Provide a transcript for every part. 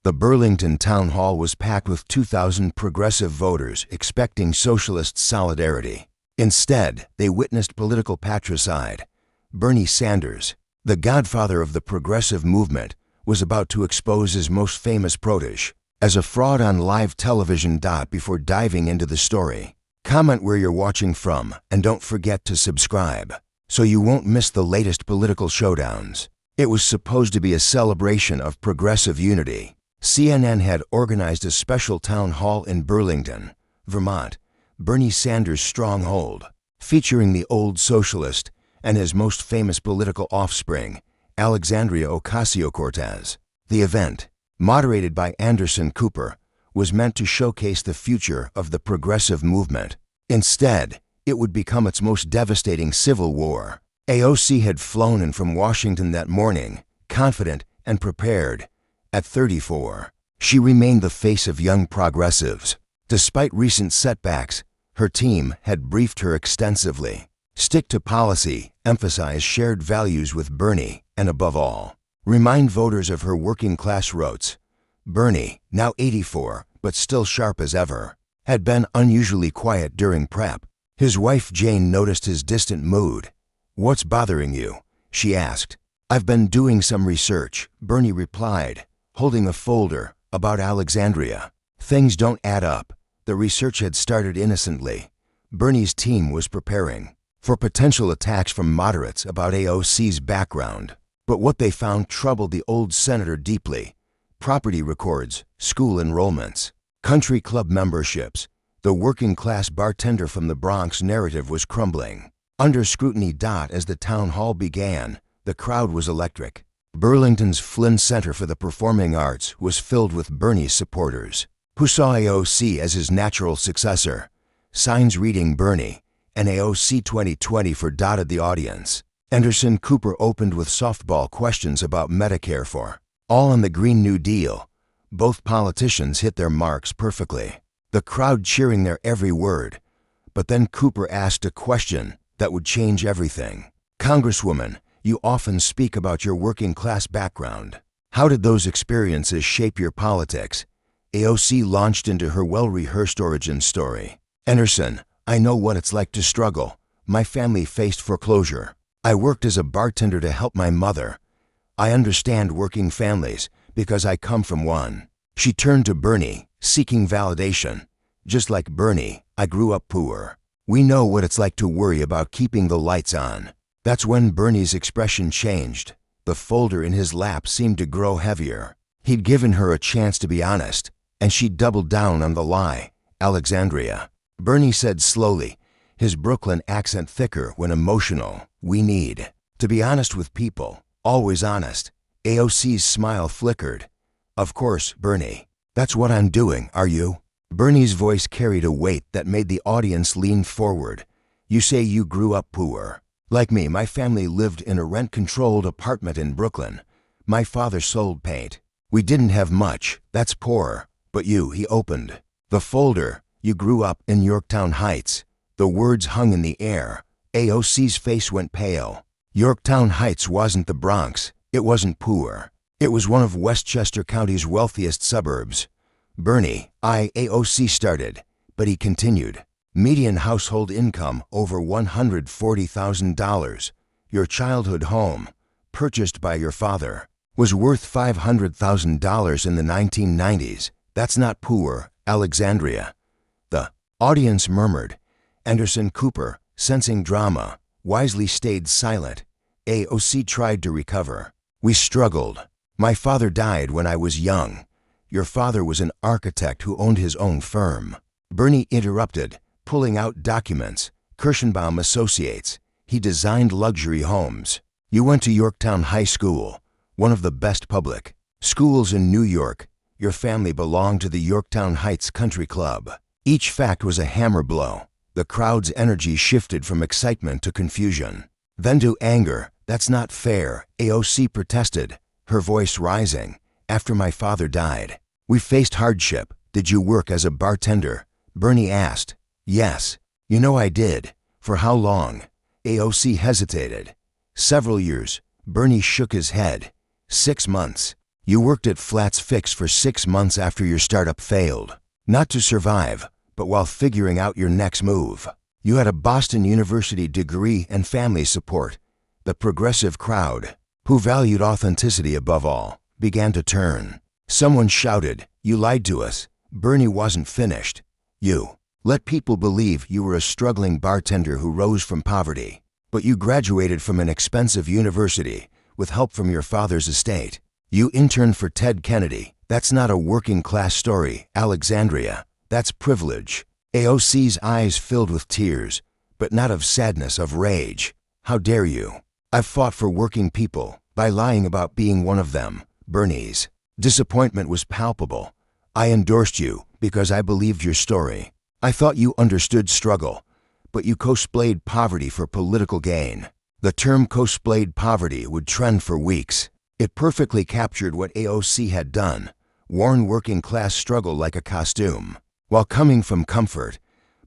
The Burlington Town Hall was packed with 2,000 progressive voters expecting socialist solidarity. Instead, they witnessed political patricide. Bernie Sanders, the godfather of the progressive movement, was about to expose his most famous protege as a fraud on live television. Before diving into the story, comment where you're watching from and don't forget to subscribe so you won't miss the latest political showdowns. It was supposed to be a celebration of progressive unity. CNN had organized a special town hall in Burlington, Vermont, Bernie Sanders' stronghold, featuring the old socialist and his most famous political offspring, Alexandria Ocasio-Cortez. The event, moderated by Anderson Cooper, was meant to showcase the future of the progressive movement. Instead, it would become its most devastating civil war. AOC had flown in from Washington that morning, confident and prepared. At 34, she remained the face of young progressives. Despite recent setbacks, her team had briefed her extensively. Stick to policy, emphasize shared values with Bernie, and above all, remind voters of her working-class roots. Bernie, now 84, but still sharp as ever, had been unusually quiet during prep. His wife Jane noticed his distant mood. "What's bothering you?" she asked. "I've been doing some research," Bernie replied, holding a folder about Alexandria. Things don't add up. The research had started innocently. Bernie's team was preparing for potential attacks from moderates about AOC's background. But what they found troubled the old senator deeply. Property records, school enrollments, country club memberships. The working-class bartender from the Bronx narrative was crumbling under scrutiny. As the town hall began, the crowd was electric. Burlington's Flynn Center for the Performing Arts was filled with Bernie's supporters, who saw AOC as his natural successor. Signs reading Bernie and AOC 2020 for dotted the audience. Anderson Cooper opened with softball questions about Medicare for all and the Green New Deal. Both politicians hit their marks perfectly, the crowd cheering their every word. But then Cooper asked a question that would change everything. "Congresswoman, you often speak about your working-class background. How did those experiences shape your politics?" AOC launched into her well-rehearsed origin story. "Anderson, I know what it's like to struggle. My family faced foreclosure. I worked as a bartender to help my mother. I understand working families because I come from one." She turned to Bernie, seeking validation. "Just like Bernie, I grew up poor. We know what it's like to worry about keeping the lights on." That's when Bernie's expression changed. The folder in his lap seemed to grow heavier. He'd given her a chance to be honest, and she doubled down on the lie. "Alexandria," Bernie said slowly, his Brooklyn accent thicker when emotional. "We need to be honest with people, always honest." AOC's smile flickered. "Of course, Bernie. That's what I'm doing, are you?" Bernie's voice carried a weight that made the audience lean forward. "You say you grew up poor. Like me, my family lived in a rent-controlled apartment in Brooklyn. My father sold paint. We didn't have much. That's poor. But you," he opened the folder, "you grew up in Yorktown Heights." The words hung in the air. AOC's face went pale. Yorktown Heights wasn't the Bronx. It wasn't poor. It was one of Westchester County's wealthiest suburbs. "Bernie, AOC started," but he continued. "Median household income over $140,000. Your childhood home, purchased by your father, was worth $500,000 in the 1990s. That's not poor, Alexandria." The audience murmured. Anderson Cooper, sensing drama, wisely stayed silent. AOC tried to recover. "We struggled. My father died when I was young. Your father was an architect who owned his own firm." Bernie interrupted, pulling out documents. "Kirschenbaum Associates. He designed luxury homes. You went to Yorktown High School, one of the best public schools in New York. Your family belonged to the Yorktown Heights Country Club." Each fact was a hammer blow. The crowd's energy shifted from excitement to confusion, then to anger. "That's not fair," AOC protested, her voice rising. "After my father died, we faced hardship." "Did you work as a bartender?" Bernie asked. "Yes. You know I did." "For how long?" AOC hesitated. "Several years." Bernie shook his head. "6 months. You worked at Flats Fix for 6 months after your startup failed. Not to survive, but while figuring out your next move. You had a Boston University degree and family support. The progressive crowd, who valued authenticity above all, began to turn. Someone shouted, "You lied to us. Bernie wasn't finished." You let people believe you were a struggling bartender who rose from poverty. But you graduated from an expensive university with help from your father's estate. You interned for Ted Kennedy. That's not a working class story, Alexandria. That's privilege. AOC's eyes filled with tears, but not of sadness, of rage. How dare you? I've fought for working people by lying about being one of them. Bernie's disappointment was palpable. I endorsed you because I believed your story. I thought you understood struggle, but you cosplayed poverty for political gain. The term cosplayed poverty would trend for weeks. It perfectly captured what AOC had done, worn working class struggle like a costume. While coming from comfort,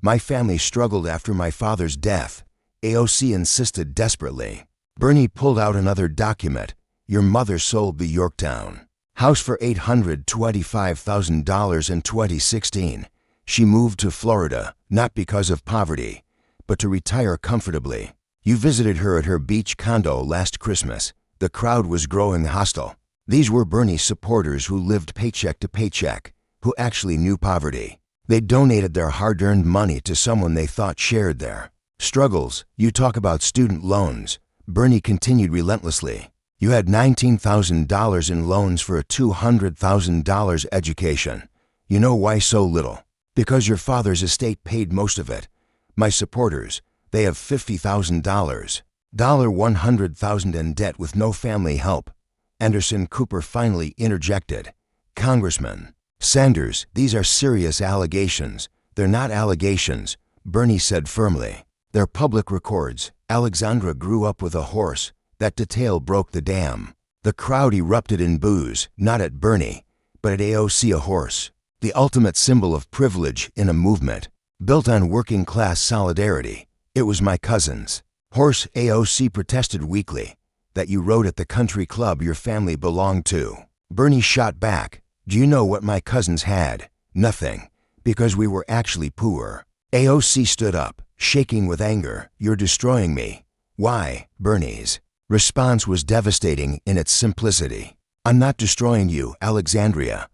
my family struggled after my father's death. AOC insisted desperately. Bernie pulled out another document. Your mother sold the Yorktown house for $825,000 in 2016. She moved to Florida, not because of poverty, but to retire comfortably. You visited her at her beach condo last Christmas. The crowd was growing hostile. These were Bernie's supporters who lived paycheck to paycheck, who actually knew poverty. They donated their hard-earned money to someone they thought shared their struggles. You talk about student loans. Bernie continued relentlessly. You had $19,000 in loans for a $200,000 education. You know why so little? Because your father's estate paid most of it. My supporters, they have $50,000. $100,000 in debt with no family help. Anderson Cooper finally interjected. Congressman Sanders, these are serious allegations. They're not allegations, Bernie said firmly. They're public records. Alexandra grew up with a horse. That detail broke the dam. The crowd erupted in boos, not at Bernie, but at AOC, a horse. The ultimate symbol of privilege in a movement, built on working class solidarity. It was my cousin's horse. AOC protested weakly. That you rode at the country club your family belonged to. Bernie shot back. Do you know what my cousins had? Nothing, because we were actually poor. AOC stood up, shaking with anger. You're destroying me. Why? Bernie's response was devastating in its simplicity. I'm not destroying you, Alexandria.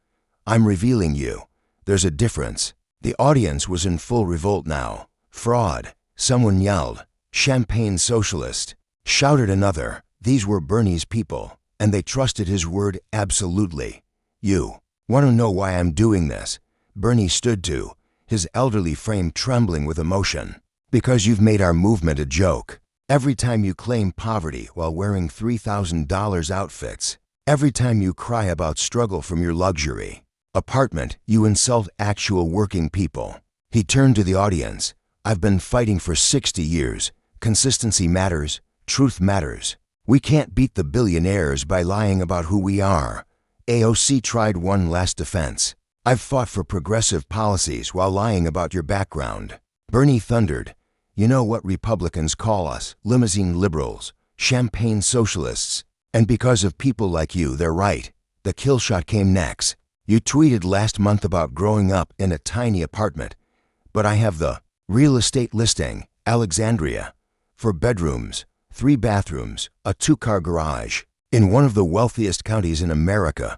I'm revealing you. There's a difference. The audience was in full revolt now. Fraud, someone yelled. Champagne socialist, shouted another. These were Bernie's people, and they trusted his word absolutely. You want to know why I'm doing this? Bernie stood to, his elderly frame trembling with emotion. Because you've made our movement a joke. Every time you claim poverty while wearing $3,000 outfits, every time you cry about struggle from your luxury apartment, you insult actual working people. He turned to the audience. I've been fighting for 60 years. Consistency matters. Truth matters. We can't beat the billionaires by lying about who we are. AOC tried one last defense. I've fought for progressive policies while lying about your background. Bernie thundered. You know what Republicans call us? Limousine liberals, champagne socialists. And because of people like you, they're right. The kill shot came next. You tweeted last month about growing up in a tiny apartment. But I have the real estate listing, Alexandria, for bedrooms, 3 bathrooms, a 2-car garage, in one of the wealthiest counties in America.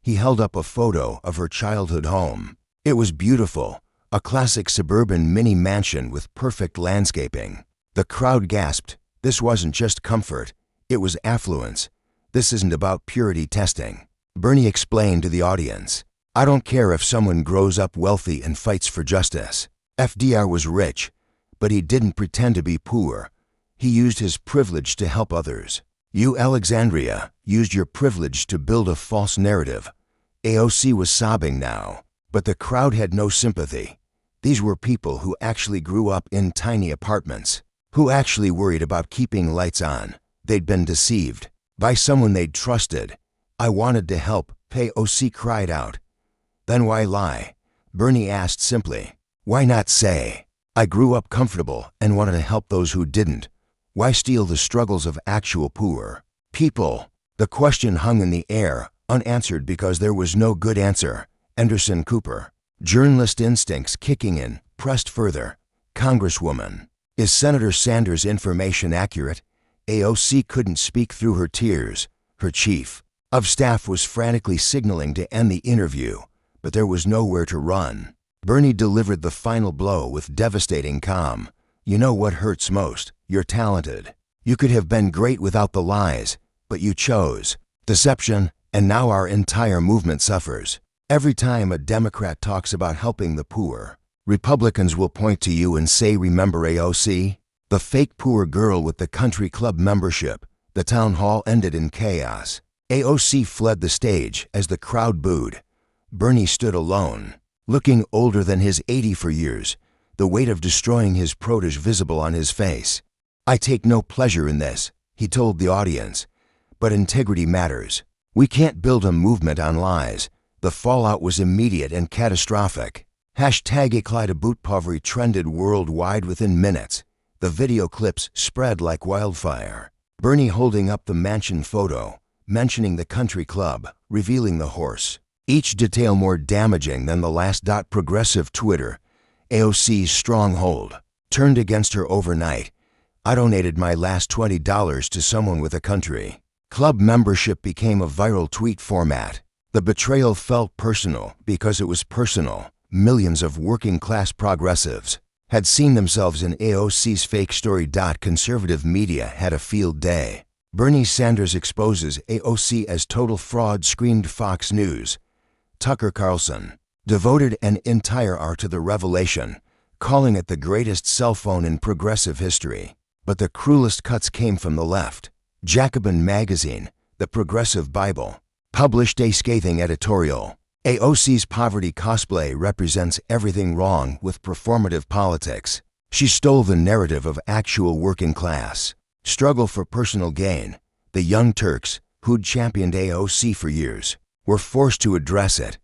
He held up a photo of her childhood home. It was beautiful, a classic suburban mini mansion with perfect landscaping. The crowd gasped. This wasn't just comfort, it was affluence. This isn't about purity testing. Bernie explained to the audience. I don't care if someone grows up wealthy and fights for justice. FDR was rich, but he didn't pretend to be poor. He used his privilege to help others. You, Alexandria, used your privilege to build a false narrative. AOC was sobbing now, but the crowd had no sympathy. These were people who actually grew up in tiny apartments, who actually worried about keeping lights on. They'd been deceived by someone they'd trusted. I wanted to help, AOC cried out. Then why lie? Bernie asked simply. Why not say, I grew up comfortable and wanted to help those who didn't? Why steal the struggles of actual poor people? The question hung in the air, Unanswered because there was no good answer. Anderson Cooper. Journalist instincts kicking in, pressed further. Congresswoman. Is Senator Sanders' information accurate? AOC couldn't speak through her tears. Her chief of staff was frantically signaling to end the interview, but there was nowhere to run. Bernie delivered the final blow with devastating calm. You know what hurts most? You're talented. You could have been great without the lies, but you chose deception, and now our entire movement suffers. Every time a Democrat talks about helping the poor, Republicans will point to you and say, remember AOC? The fake poor girl with the country club membership. The town hall ended in chaos. AOC fled the stage as the crowd booed. Bernie stood alone, looking older than his 84 years, the weight of destroying his protege visible on his face. I take no pleasure in this, he told the audience, but integrity matters. We can't build a movement on lies. The fallout was immediate and catastrophic. #EclatAboutPauvri trended worldwide within minutes. The video clips spread like wildfire. Bernie holding up the mansion photo, mentioning the country club, revealing the horse. Each detail more damaging than the last. Progressive Twitter. AOC's stronghold turned against her overnight. I donated my last $20 to someone with a country club membership became a viral tweet format. The betrayal felt personal because it was personal. Millions of working-class progressives had seen themselves in AOC's fake story. Conservative media had a field day. Bernie Sanders exposes AOC as total fraud, screamed Fox News. Tucker Carlson devoted an entire hour to the revelation, calling it the greatest cell phone in progressive history. But the cruelest cuts came from the left. Jacobin magazine, the progressive Bible, published a scathing editorial. AOC's poverty cosplay represents everything wrong with performative politics. She stole the narrative of actual working class struggle for personal gain. The Young Turks, who'd championed AOC for years, were forced to address it.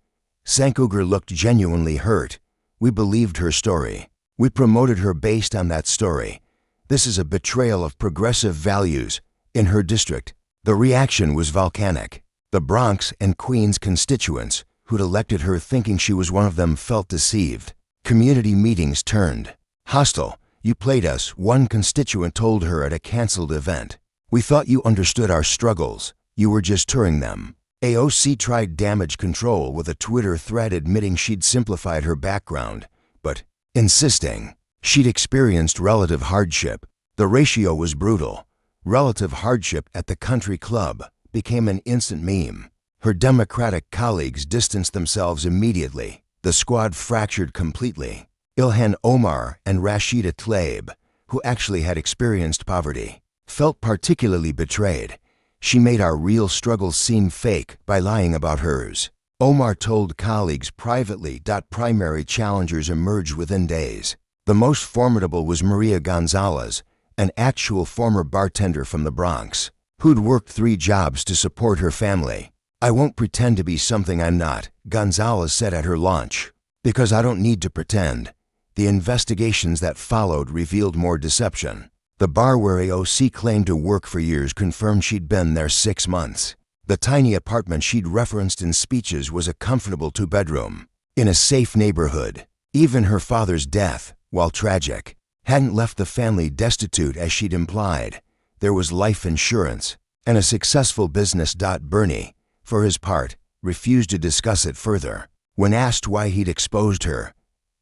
Sankuger looked genuinely hurt. We believed her story. We promoted her based on that story. This is a betrayal of progressive values. In her district, the reaction was volcanic. The Bronx and Queens constituents who'd elected her thinking she was one of them felt deceived. Community meetings turned hostile. You played us, one constituent told her at a canceled event. We thought you understood our struggles. You were just touring them. AOC tried damage control with a Twitter thread admitting she'd simplified her background, but insisting she'd experienced relative hardship. The ratio was brutal. Relative hardship at the country club became an instant meme. Her Democratic colleagues distanced themselves immediately. The squad fractured completely. Ilhan Omar and Rashida Tlaib, who actually had experienced poverty, felt particularly betrayed. She made our real struggles seem fake by lying about hers. Omar told colleagues privately. Primary challengers emerged within days. The most formidable was Maria Gonzalez, an actual former bartender from the Bronx, who'd worked 3 jobs to support her family. I won't pretend to be something I'm not, Gonzalez said at her launch, because I don't need to pretend. The investigations that followed revealed more deception. The bar where AOC claimed to work for years confirmed she'd been there 6 months. The tiny apartment she'd referenced in speeches was a comfortable 2-bedroom, in a safe neighborhood. Even her father's death, while tragic, hadn't left the family destitute as she'd implied. There was life insurance and a successful business. Bernie, for his part, refused to discuss it further. When asked why he'd exposed her,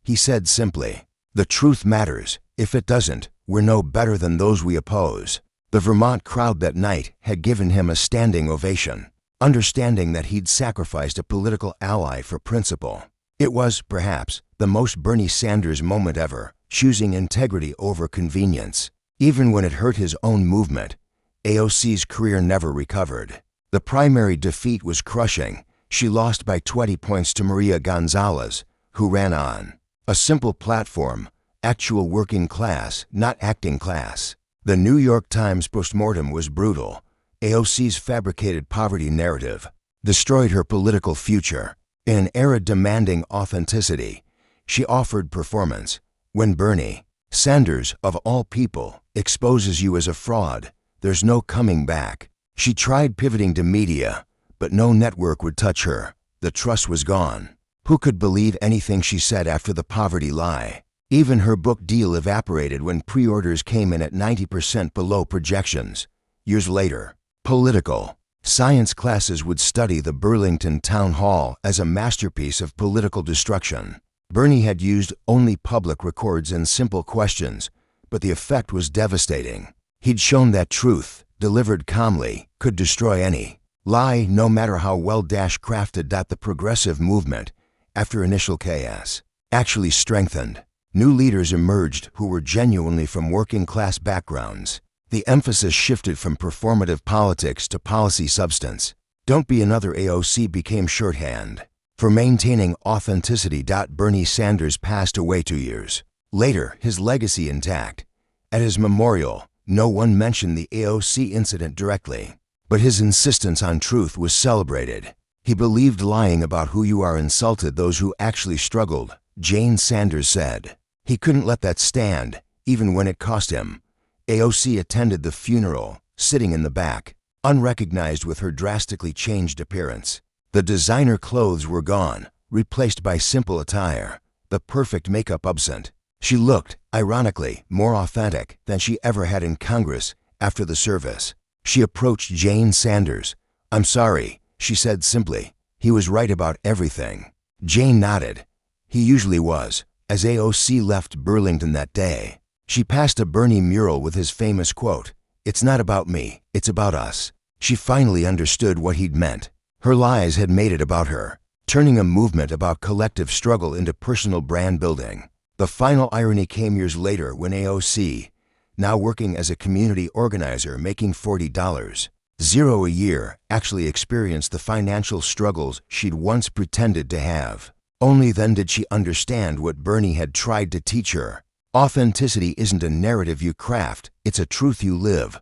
he said simply, "The truth matters. If it doesn't, we're no better than those we oppose." The Vermont crowd that night had given him a standing ovation, understanding that he'd sacrificed a political ally for principle. It was, perhaps, the most Bernie Sanders moment ever, choosing integrity over convenience. Even when it hurt his own movement, AOC's career never recovered. The primary defeat was crushing. She lost by 20 points to Maria Gonzalez, who ran on a simple platform, actual working class, not acting class. The New York Times postmortem was brutal. AOC's fabricated poverty narrative destroyed her political future. In an era demanding authenticity, she offered performance. When Bernie Sanders, of all people, exposes you as a fraud, there's no coming back. She tried pivoting to media, But no network would touch her. The trust was gone. Who could believe anything she said after the poverty lie? Even her book deal evaporated when pre-orders came in at 90% below projections. Years later, political science classes would study the Burlington Town Hall as a masterpiece of political destruction. Bernie had used only public records and simple questions, but the effect was devastating. He'd shown that truth, delivered calmly, could destroy any lie, no matter how well crafted. That the progressive movement, after initial chaos, actually strengthened. New leaders emerged who were genuinely from working-class backgrounds. The emphasis shifted from performative politics to policy substance. Don't be another AOC became shorthand for maintaining authenticity. Bernie Sanders passed away 2 years later, his legacy intact. At his memorial, no one mentioned the AOC incident directly, but his insistence on truth was celebrated. He believed lying about who you are insulted those who actually struggled, Jane Sanders said. He couldn't let that stand, even when it cost him. AOC attended the funeral, sitting in the back, unrecognized with her drastically changed appearance. The designer clothes were gone, replaced by simple attire, the perfect makeup absent. She looked, ironically, more authentic than she ever had in Congress. After the service, she approached Jane Sanders. "I'm sorry," she said simply. "He was right about everything." Jane nodded. He usually was. As AOC left Burlington that day, she passed a Bernie mural with his famous quote, "It's not about me, it's about us." She finally understood what he'd meant. Her lies had made it about her, turning a movement about collective struggle into personal brand building. The final irony came years later when AOC, now working as a community organizer making $40.00 a year, actually experienced the financial struggles she'd once pretended to have. Only then did she understand what Bernie had tried to teach her. Authenticity isn't a narrative you craft, it's a truth you live.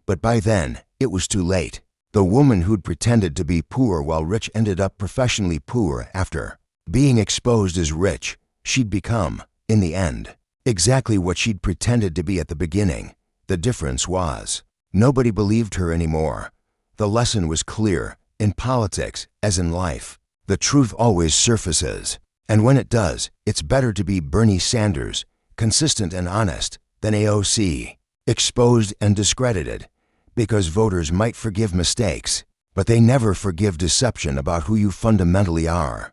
But by then, it was too late. The woman who'd pretended to be poor while rich ended up professionally poor after being exposed as rich. She'd become, in the end, exactly what she'd pretended to be at the beginning. The difference was, nobody believed her anymore. The lesson was clear. In politics, as in life, the truth always surfaces. And when it does, it's better to be Bernie Sanders, consistent and honest, than AOC, exposed and discredited. Because voters might forgive mistakes, but they never forgive deception about who you fundamentally are.